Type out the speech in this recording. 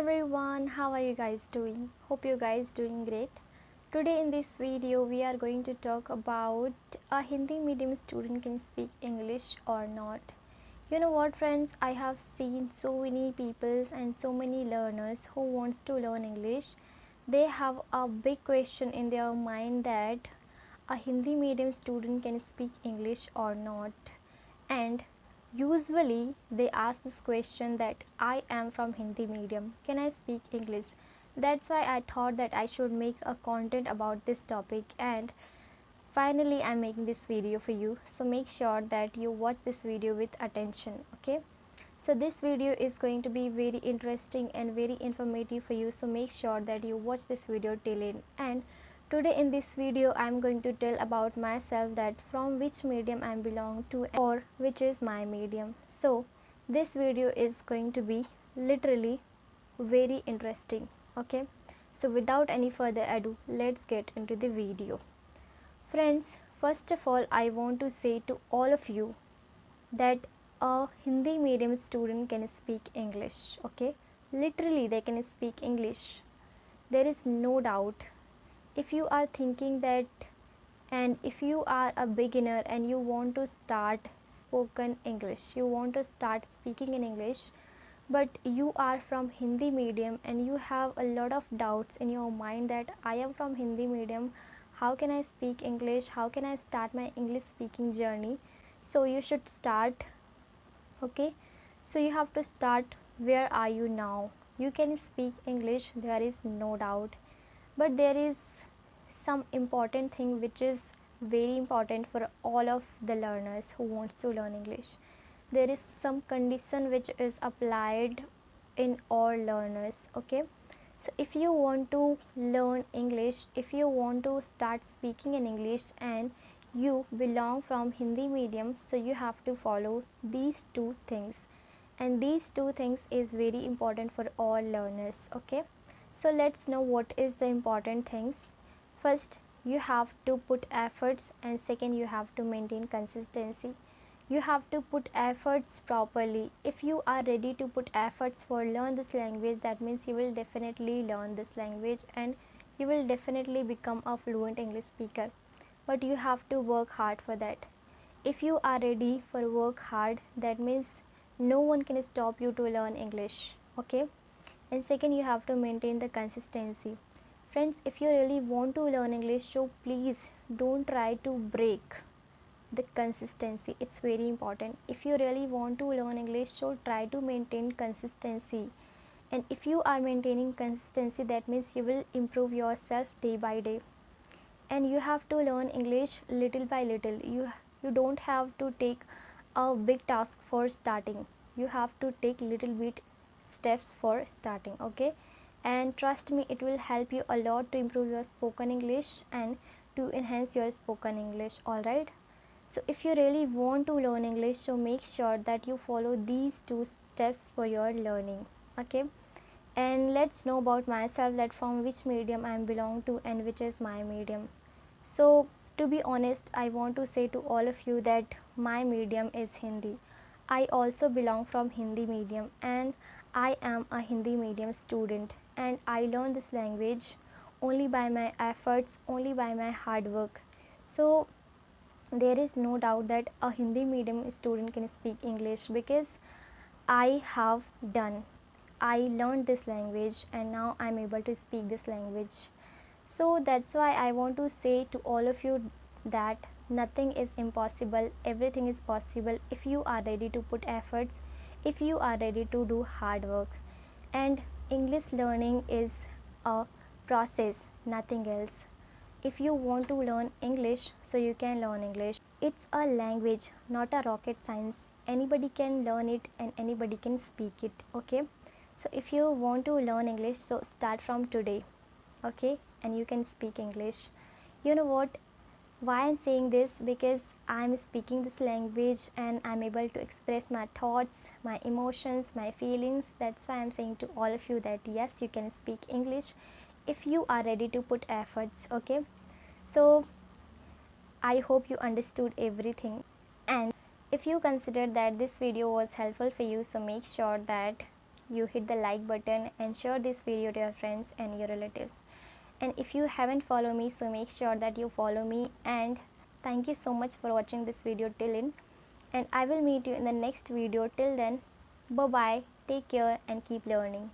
everyone, how are you guys doing? Hope you guys doing great. Today in this video we are going to talk about a Hindi medium student can speak English or not. You know what friends, I have seen so many people and so many learners who wants to learn English. They have a big question in their mind that a Hindi medium student can speak English or not. And usually they ask this question that I am from Hindi medium, can I speak English? That's why I thought that I should make a content about this topic, and finally I'm making this video for you. So make sure that you watch this video with attention, okay? So this video is going to be very interesting and very informative for you, so make sure that you watch this video till end. And today in this video I am going to tell about myself, that from which medium I belong to or which is my medium. So this video is going to be literally very interesting, okay? So without any further ado, let's get into the video. Friends, first of all I want to say to all of you that a Hindi medium student can speak English, okay? Literally they can speak English. There is no doubt. If you are thinking that, and if you are a beginner and you want to start spoken English, you want to start speaking in English, but you are from Hindi medium and you have a lot of doubts in your mind that I am from Hindi medium, how can I speak English, how can I start my English speaking journey? So you should start, okay? So you have to start, where are you now? You can speak English, there is no doubt, but there is some important thing which is very important for all of the learners who want to learn English. There is some condition which is applied in all learners, okay? So if you want to learn English, if you want to start speaking in English and you belong from Hindi medium, so you have to follow these two things, and these two things is very important for all learners, okay? So let's know what is the important things. First, you have to put efforts, and second, you have to maintain consistency. You have to put efforts properly. If you are ready to put efforts for learn this language, that means you will definitely learn this language and you will definitely become a fluent English speaker. But you have to work hard for that. If you are ready for work hard, that means no one can stop you to learn English, okay? And second, you have to maintain the consistency. Friends, if you really want to learn English, so please don't try to break the consistency. It's very important. If you really want to learn English, so try to maintain consistency. And if you are maintaining consistency, that means you will improve yourself day by day. And you have to learn English little by little. You don't have to take a big task for starting. You have to take little bit steps for starting, okay? And trust me, it will help you a lot to improve your spoken English and to enhance your spoken English, all right? So if you really want to learn English, so make sure that you follow these two steps for your learning, okay? And let's know about myself, that from which medium I belong to and which is my medium. So to be honest, I want to say to all of you that my medium is Hindi. I also belong from Hindi medium and I am a Hindi medium student, and I learned this language only by my efforts, only by my hard work. So there is no doubt that a Hindi medium student can speak English, because I have done. I learned this language and now I'm able to speak this language. So that's why I want to say to all of you that nothing is impossible, everything is possible if you are ready to put efforts, if you are ready to do hard work. And English learning is a process, nothing else. If you want to learn English, so you can learn English. It's a language, not a rocket science. Anybody can learn it and anybody can speak it, okay? So if you want to learn English, so start from today, okay? And you can speak English. You know what? Why I'm saying this? Because I'm speaking this language and I'm able to express my thoughts, my emotions, my feelings. That's why I'm saying to all of you that yes, you can speak English if you are ready to put efforts, okay? So I hope you understood everything, and if you consider that this video was helpful for you, so make sure that you hit the like button and share this video to your friends and your relatives. And if you haven't followed me, so make sure that you follow me. And thank you so much for watching this video till in, and I will meet you in the next video. Till then, bye bye, take care and keep learning.